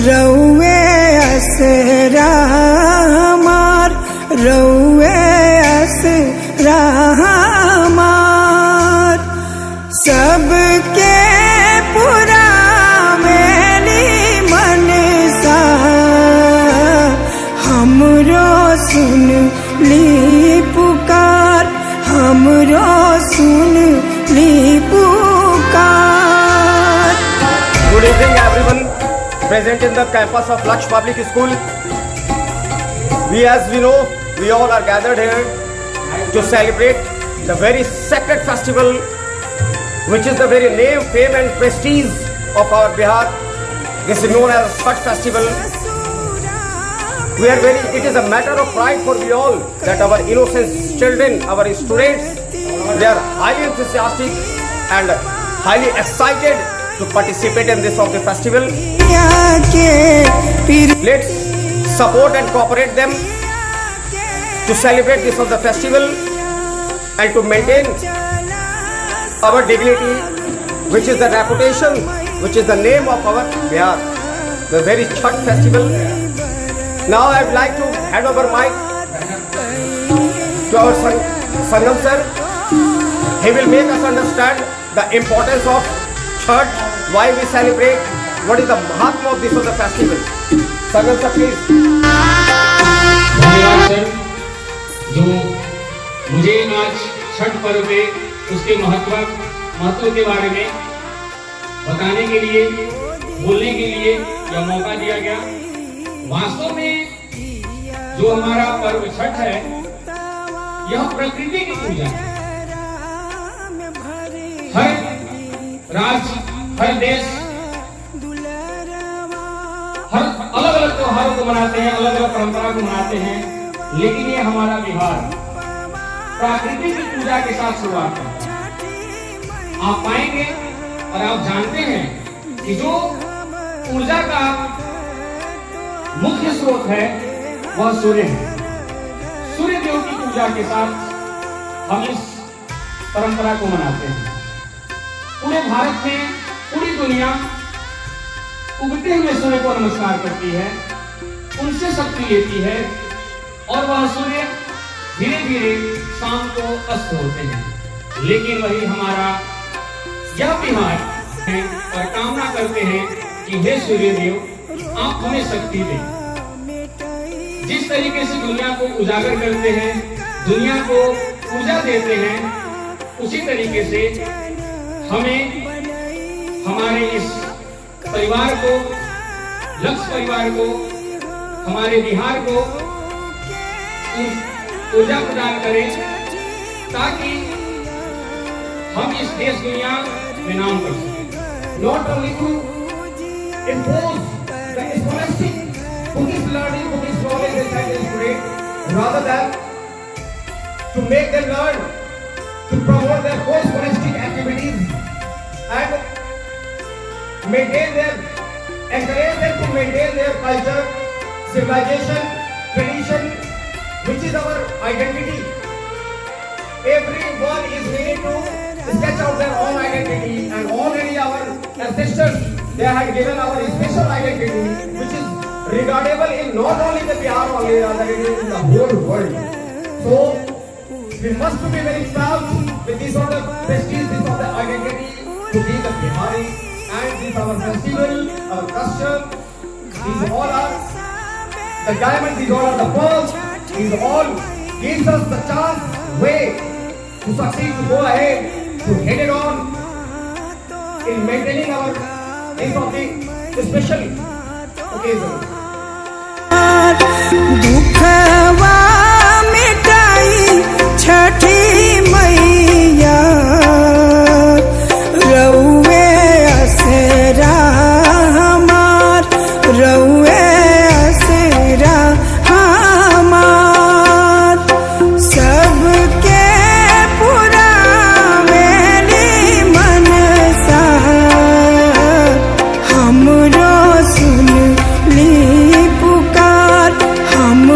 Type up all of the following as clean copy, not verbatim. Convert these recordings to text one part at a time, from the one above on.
रउए असरा हमार, रउए असरा हमार, सबके पुरावेली मनसा, हमरो सुन ली पुकार, हमरो सुन ली पुकार। Good evening everyone present in the campus of Laksh Public School. As we know, we all are gathered here to celebrate the very sacred festival which is the very name, fame and prestige of our Bihar. This is known as Chhath festival. It is a matter of pride for we all that our innocent children, our students, they are highly enthusiastic and highly excited to participate in this of the festival. Let's support and cooperate them to celebrate this of the festival and to maintain our dignity, which is the reputation, which is the name of our Bihar, the very Chhath festival. Now I would like to hand over mic to our Sangam sir. He will make us understand the importance of Chhath, why we celebrate, what is the Mahatma of this of the festival. Sangam sir, please. धन्यवाद सर, जो मुझे आज छठ पर्व पे उसके महत्व के बारे में बताने के लिए, बोलने के लिए यह मौका दिया गया। वास्तव में जो हमारा पर्व छठ है, यह प्रकृति की पूजा है। हर राज्य, हर देश, हर अलग अलग त्योहारों को मनाते हैं, अलग अलग परंपरा को मनाते हैं, लेकिन ये हमारा बिहार प्रकृति की पूजा के साथ शुरुआत है। आप पाएंगे और आप जानते हैं कि जो ऊर्जा का मुख्य स्रोत है वह सूर्य है। सूर्य देव की पूजा के साथ हम इस परंपरा को मनाते हैं। पूरे भारत में पूरी दुनिया उगते हुए सूर्य को नमस्कार करती है, उनसे शक्ति लेती है और वह सूर्य धीरे धीरे शाम को अस्त होते हैं। लेकिन वही हमारा यह बिहार है और कामना करते हैं कि हे सूर्य देव, आप हमें शक्ति दें। जिस तरीके से दुनिया को उजागर करते हैं, दुनिया को ऊर्जा देते हैं, उसी तरीके से हमें हमारे इस परिवार को, लक्ष्य परिवार को, हमारे बिहार को ऊर्जा प्रदान करें ताकि हम इस देश दुनिया में नाम कर सकें। Not only to impose the scholastic Buddhist learning, Buddhist knowledge inside the student, rather than to make them learn, to promote their post-scholastic activities and encourage them to maintain their culture, civilization, tradition, which is our identity. Everyone is willing to sketch out their own identity, and already our ancestors, they had given our special identity, which is regardable in not only the Bihar only, rather in the whole world. So we must be very proud with this sort of prestige, this sort of identity to be the Bihari, and this our festival, our custom, these all are the diamonds, these all are the pearls, these all gives us the chance, way to succeed, to go ahead, to head it on in maintaining our this of the special occasion. दुखवा मिटाई छठी मैया, रउए असरा हमार, रउए असरा हमार, सबके पुरावेली मनसा, हमरो सुन ली पुकार, हम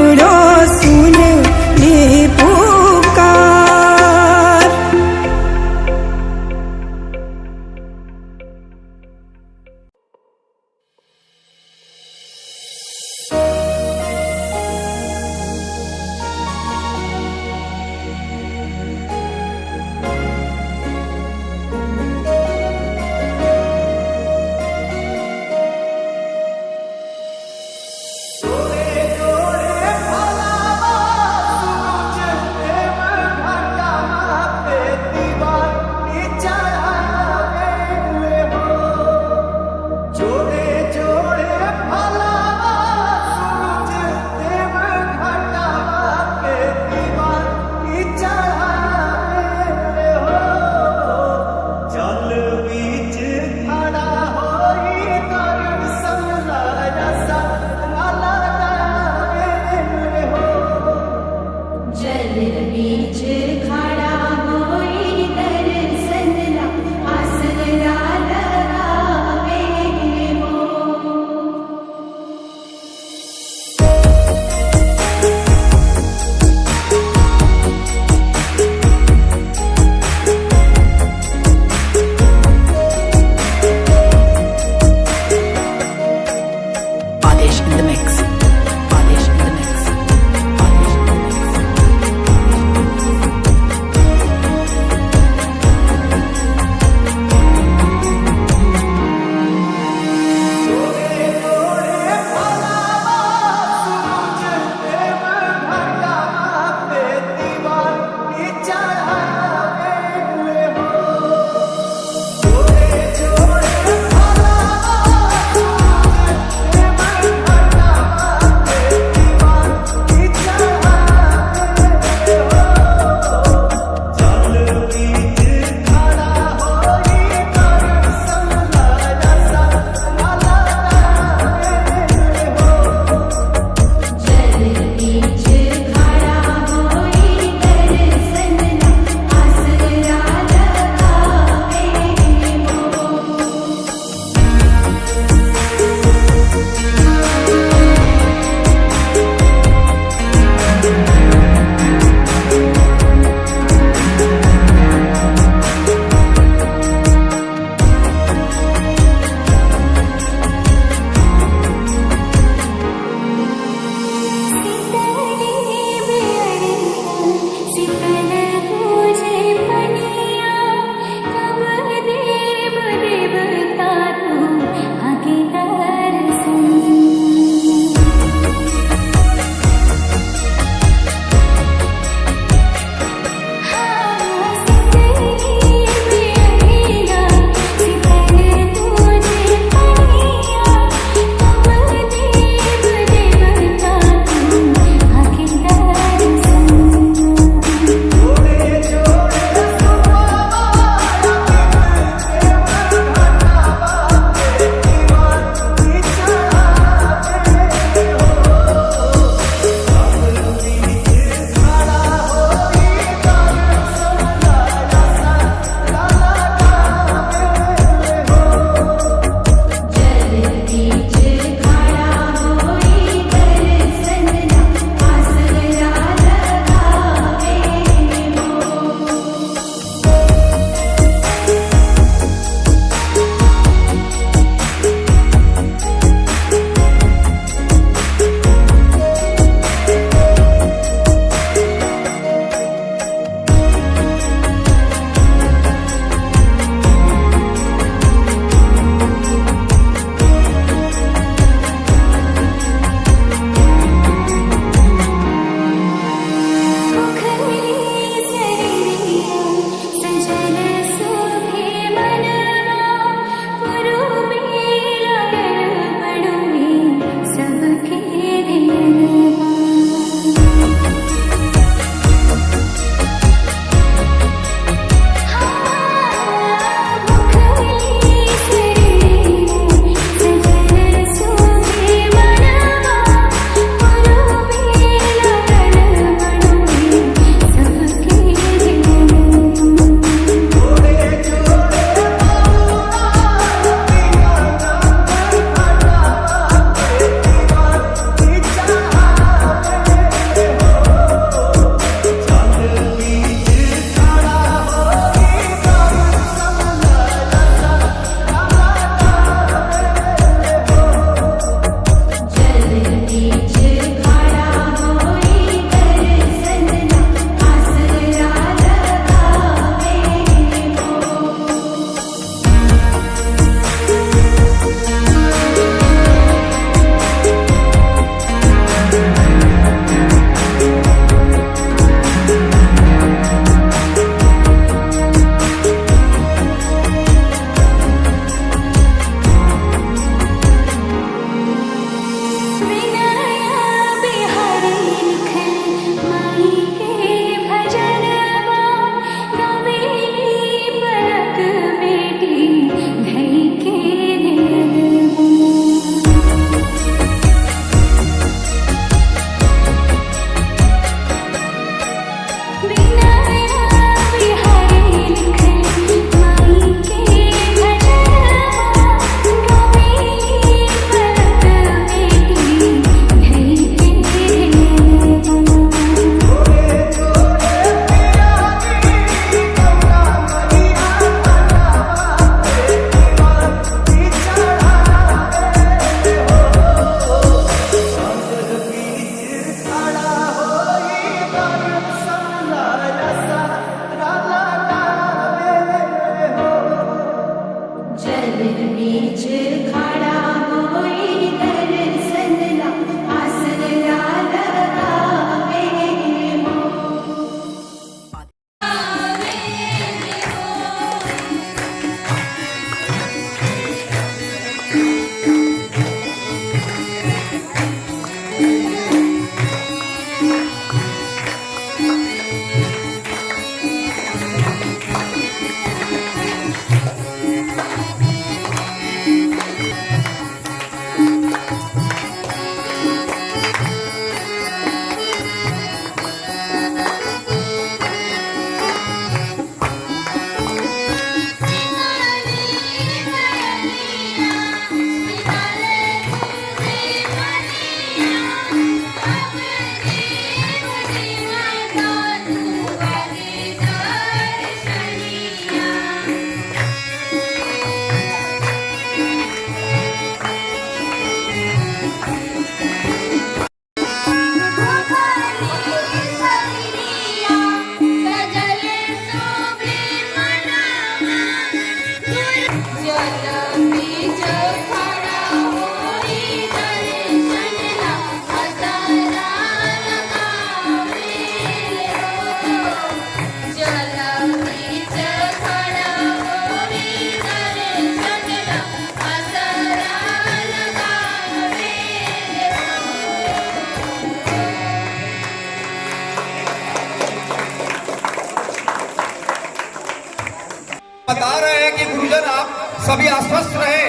बता रहे हैं कि गुरुजन आप सभी आश्वस्त रहे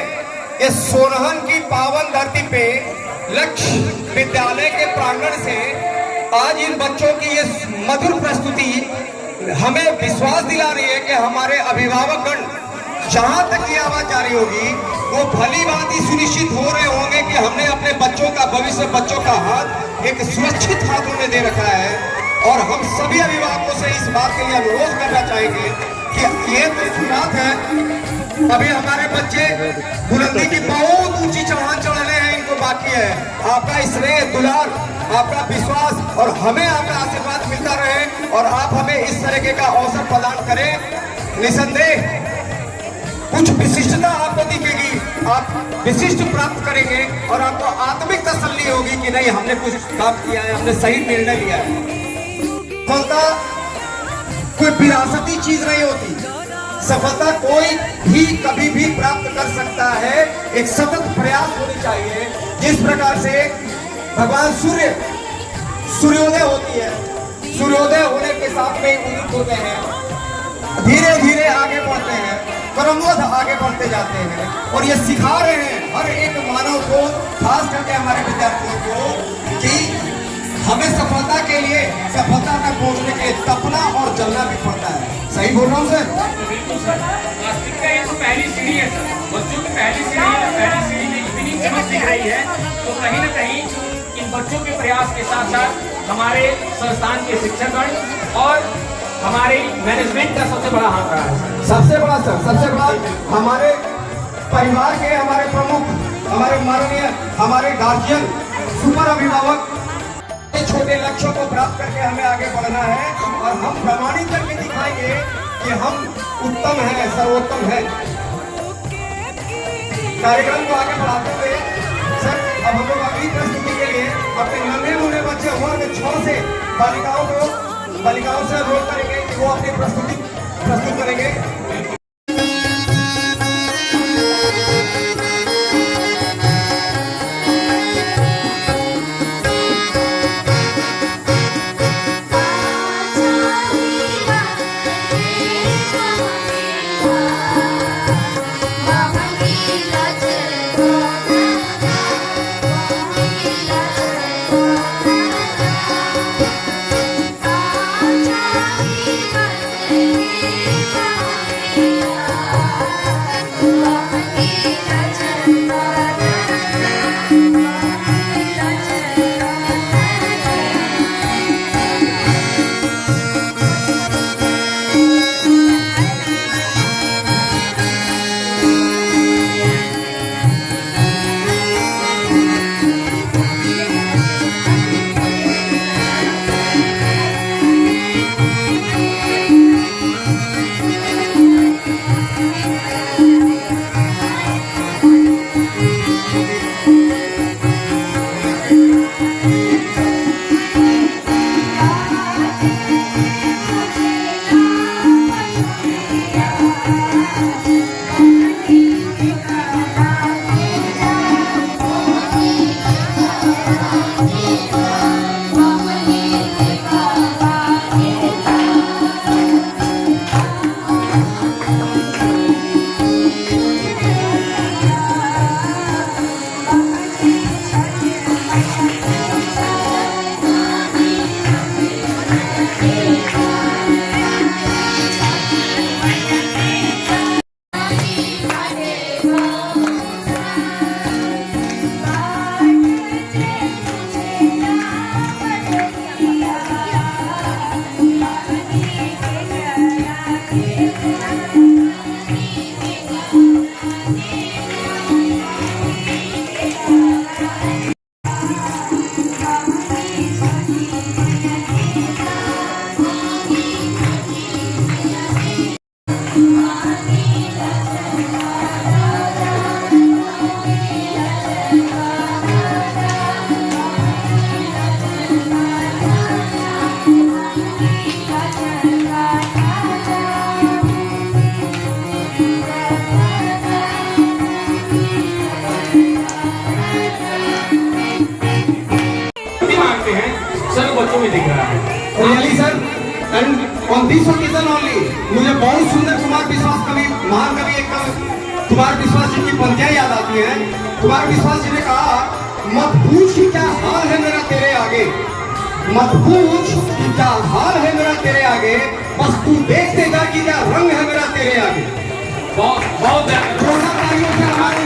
कि सोनहन की पावन धरती पे लक्ष्य विद्यालय के प्रांगण से आज इन बच्चों की ये मधुर प्रस्तुति हमें विश्वास दिला रही है कि हमारे अभिभावकगण जहां तक की आवाज जारी होगी वो भली बात ही सुनिश्चित हो रहे होंगे कि हमने अपने बच्चों का भविष्य, बच्चों का हाथ एक सुरक्षित हाथों में दे रखा है। और हम सभी अभिभावकों से इस बात के लिए अनुरोध करना चाहेंगे कि ये तो बात है, अभी हमारे बच्चे बुलंदी की बहुत ऊंची चढ़ान चढ़ने हैं, इनको बाकी है। आपका स्नेह, दुलार, आपका विश्वास और हमें आपका आशीर्वाद मिलता रहे और आप हमें इस तरीके का अवसर प्रदान करें। निसंदेह कुछ विशिष्टता आपको दिखेगी, आप विशिष्ट प्राप्त करेंगे और आपको आत्मिक तसल्ली होगी कि नहीं, हमने कुछ काम किया है, हमने सही निर्णय लिया है। सफलता कोई विरासती चीज नहीं होती, सफलता कोई भी कभी भी प्राप्त कर सकता है, एक सतत प्रयास होनी चाहिए। जिस प्रकार से भगवान सूर्योदय होती है, सूर्योदय होने के साथ में उदित होते हैं, धीरे धीरे आगे बढ़ते हैं, क्रमवश आगे बढ़ते जाते हैं और ये सिखा रहे हैं हर एक मानव को, खास करके हमारे विद्यार्थियों को, कि हमें सफलता के लिए, सफलता तक पहुंचने के लिए तपना और जलना भी पड़ता है। सही बोल रहा हूँ सर? बिल्कुल सर, वास्तविकता ये तो पहली सीढ़ी है सर, बच्चों की पहली सीढ़ी है। पहली सीढ़ी में इतनी चमक दिख रही है तो कहीं ना कहीं इन बच्चों के प्रयास के साथ साथ हमारे संस्थान के शिक्षकगण और हमारे मैनेजमेंट का सबसे बड़ा हाथ रहा है। सबसे बड़ा सर, सबसे बड़ा हमारे परिवार के, हमारे प्रमुख, हमारे माननीय, हमारे गार्जियन, सुपर अभिभावक, छोटे लक्ष्यों को प्राप्त करके हमें आगे बढ़ना है और हम प्रमाणित करके दिखाएंगे कि हम उत्तम हैं, सर्वोत्तम हैं। कार्यक्रम को आगे बढ़ाते हुए सर, अब हम लोग अगली प्रस्तुति के लिए अपने नन्हे मुन्ने बच्चे वर्ग 6 से बालिकाओं से अनुरोध करेंगे कि वो अपनी प्रस्तुत करेंगे। ऑन दिस ओकेजन ओनली मुझे बहुत सुंदर कुमार विश्वास कवि, महान कवि एक कुमार विश्वास जी की पंक्तियां याद आती हैं। कुमार विश्वास जी ने कहा, मत पूछ कि क्या हाल है मेरा तेरे आगे, मत पूछ कि क्या हाल है मेरा तेरे आगे, बस तू देखते जा कि क्या रंग है मेरा तेरे आगे। बहुत बहुत जोरदार तालियों से हमारे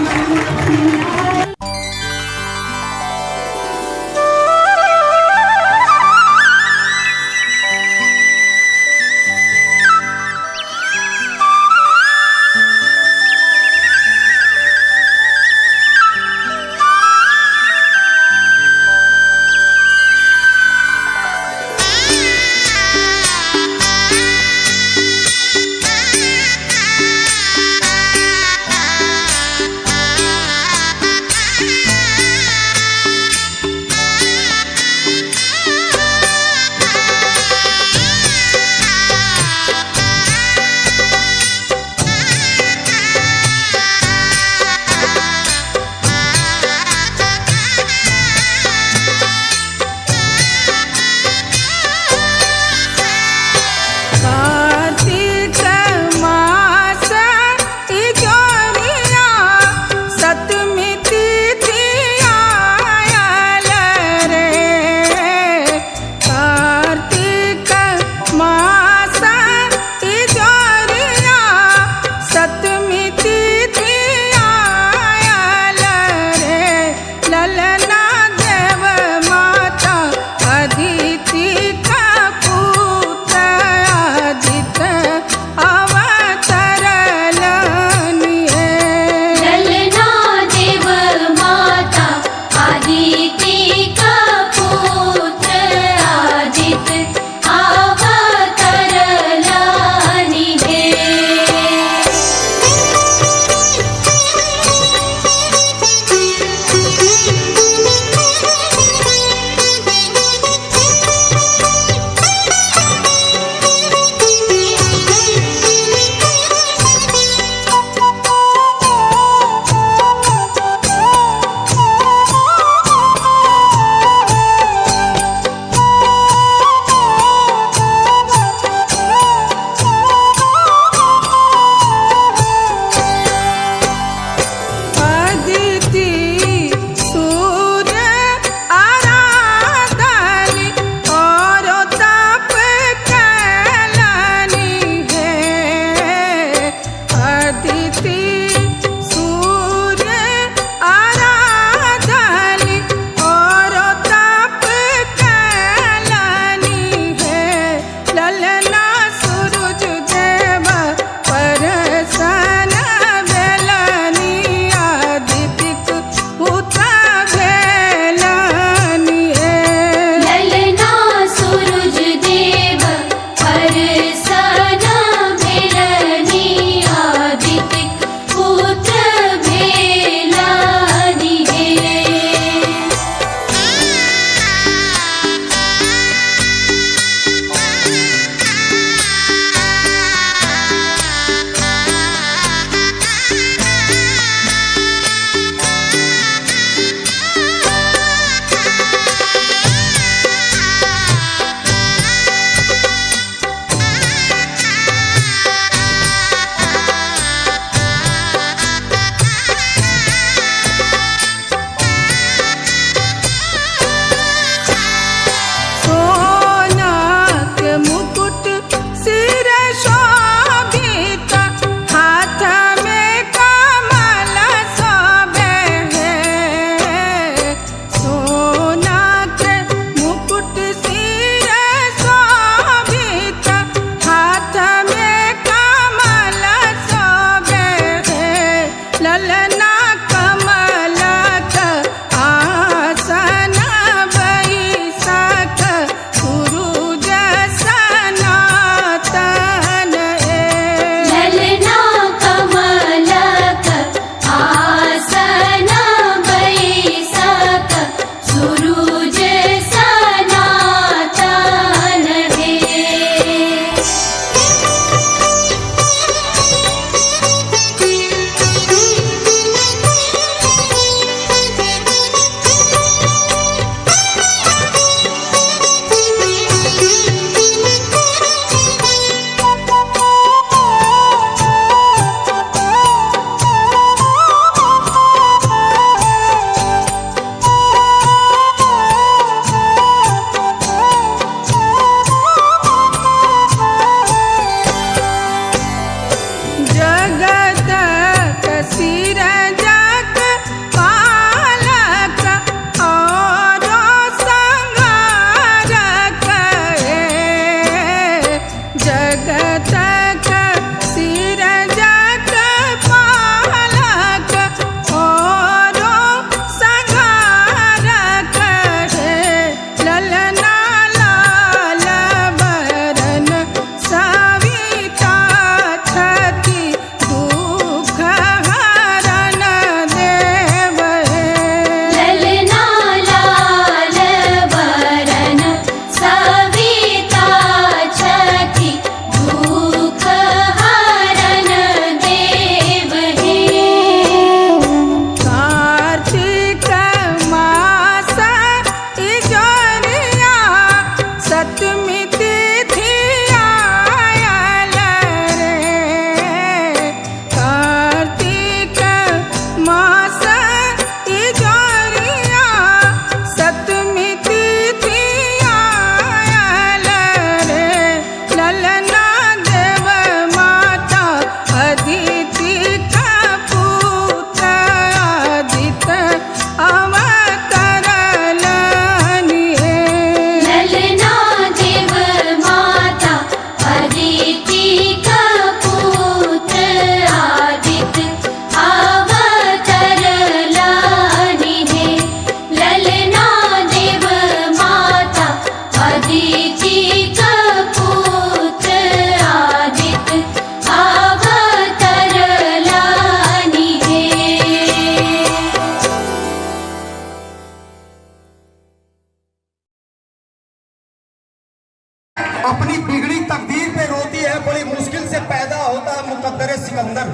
Sikandar.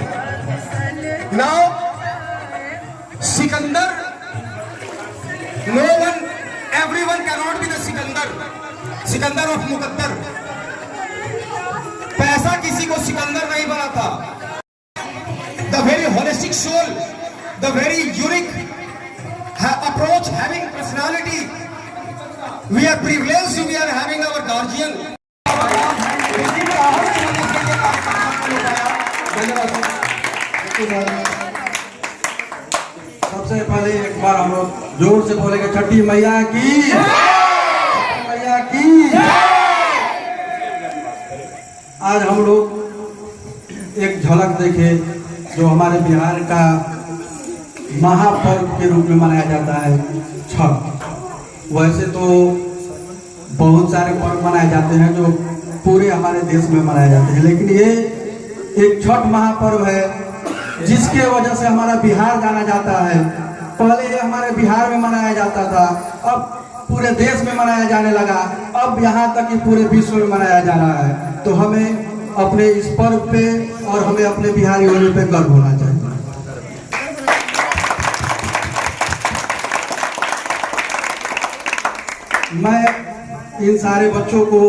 Now Sikandar, no one, everyone can not be the Sikandar, Sikandar of मुकद्दर। पैसा किसी को सिकंदर नहीं बनाता। द very holistic soul, the very unique approach, having personality, we are privileged, we are having our guardian. सबसे पहले एक बार हम लोग जोर से बोलेंगे छठी मैया की, छठी मैया की। आज हम लोग एक झलक देखे जो हमारे बिहार का महापर्व के रूप में मनाया जाता है छठ। वैसे तो बहुत सारे पर्व मनाए जाते हैं जो पूरे हमारे देश में मनाए जाते हैं, लेकिन ये एक छठ महापर्व है जिसके वजह से हमारा बिहार जाना जाता है। पहले ये हमारे बिहार में मनाया जाता था, अब पूरे देश में मनाया जाने लगा, अब यहाँ तक कि पूरे विश्व में मनाया जा रहा है। तो हमें अपने इस पर्व पे और हमें अपने बिहारी होने पे गर्व होना चाहिए। मैं इन सारे बच्चों को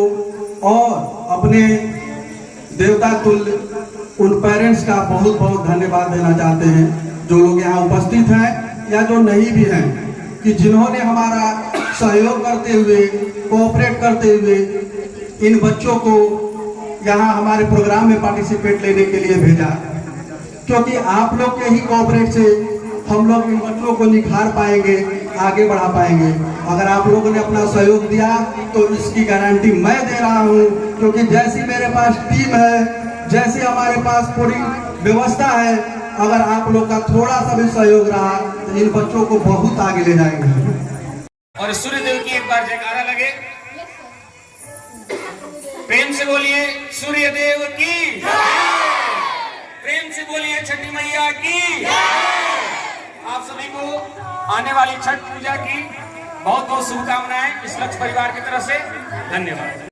और अपने देवता तुल्य उन पेरेंट्स का बहुत बहुत धन्यवाद देना चाहते हैं जो लोग यहाँ उपस्थित हैं या जो नहीं भी हैं, कि जिन्होंने हमारा सहयोग करते हुए, कोऑपरेट करते हुए इन बच्चों को यहाँ हमारे प्रोग्राम में पार्टिसिपेट लेने के लिए भेजा। क्योंकि आप लोग के ही कोऑपरेट से हम लोग इन बच्चों को निखार पाएंगे, आगे बढ़ा पाएंगे। अगर आप लोगों ने अपना सहयोग दिया तो इसकी गारंटी मैं दे रहा हूँ, क्योंकि जैसी मेरे पास टीम है, जैसे हमारे पास पूरी व्यवस्था है, अगर आप लोग का थोड़ा सा भी सहयोग रहा तो इन बच्चों को बहुत आगे ले जाएंगे। और सूर्य देव की एक बार जयकारा लगे, प्रेम से बोलिए सूर्य देव की, प्रेम से बोलिए छठी मैया की। आप सभी को आने वाली छठ पूजा की बहुत बहुत शुभकामनाएं इस लक्ष्य परिवार की तरफ से। धन्यवाद।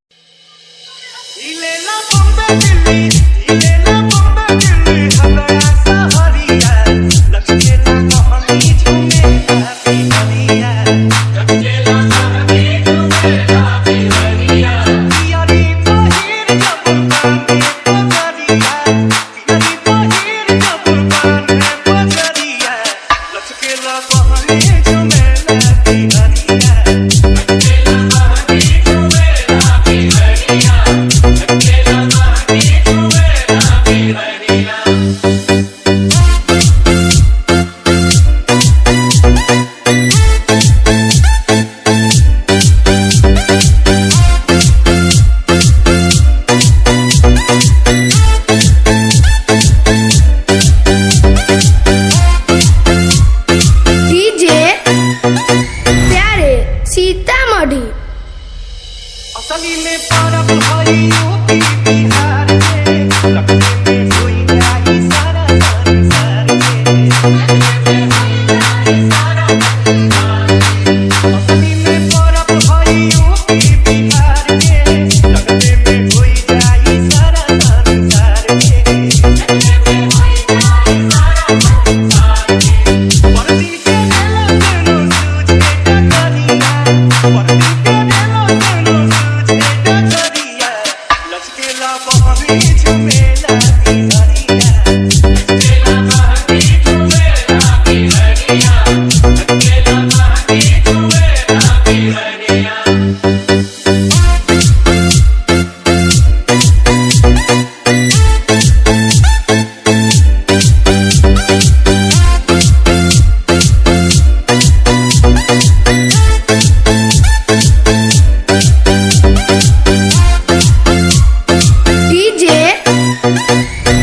असली में परब भई यूपी बिहार के, लगते में होई जाई सारा संसार के। असली में परब भई यूपी बिहार के, लगते में होई जाई सारा संसार के। परदी के नेलो नेलो सूझे डगरिया, परदी के नेलो नेलो सूझे डगरिया, लचकेला बहनी झुमेला बिहरिया, लचकेला बहनी झुमेला बिहरिया, लचकेला बहनी झुमेला बिहरिया। डीजे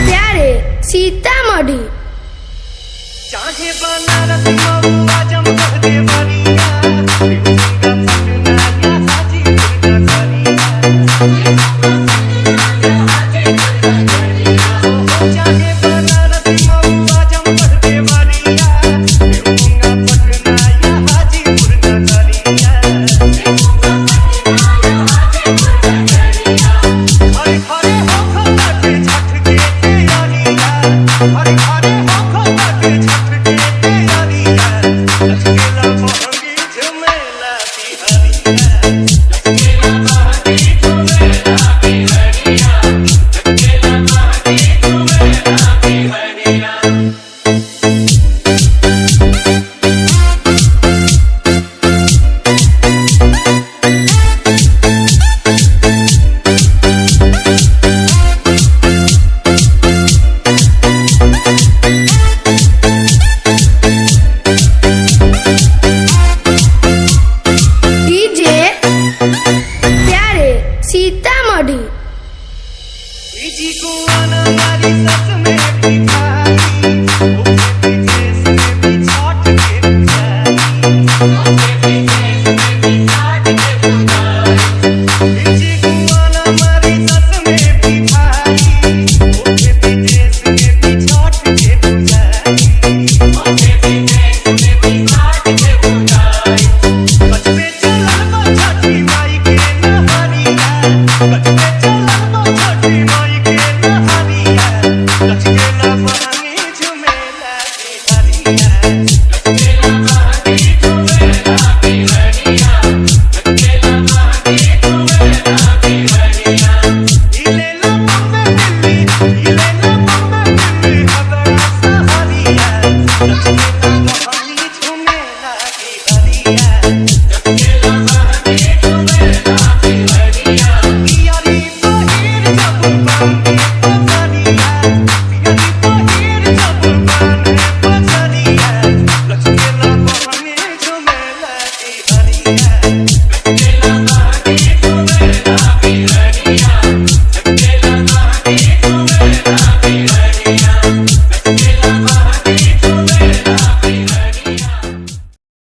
प्यारे सीतामढ़ी। चाहे बनारस मऊ आजमगढ़ देवरिया,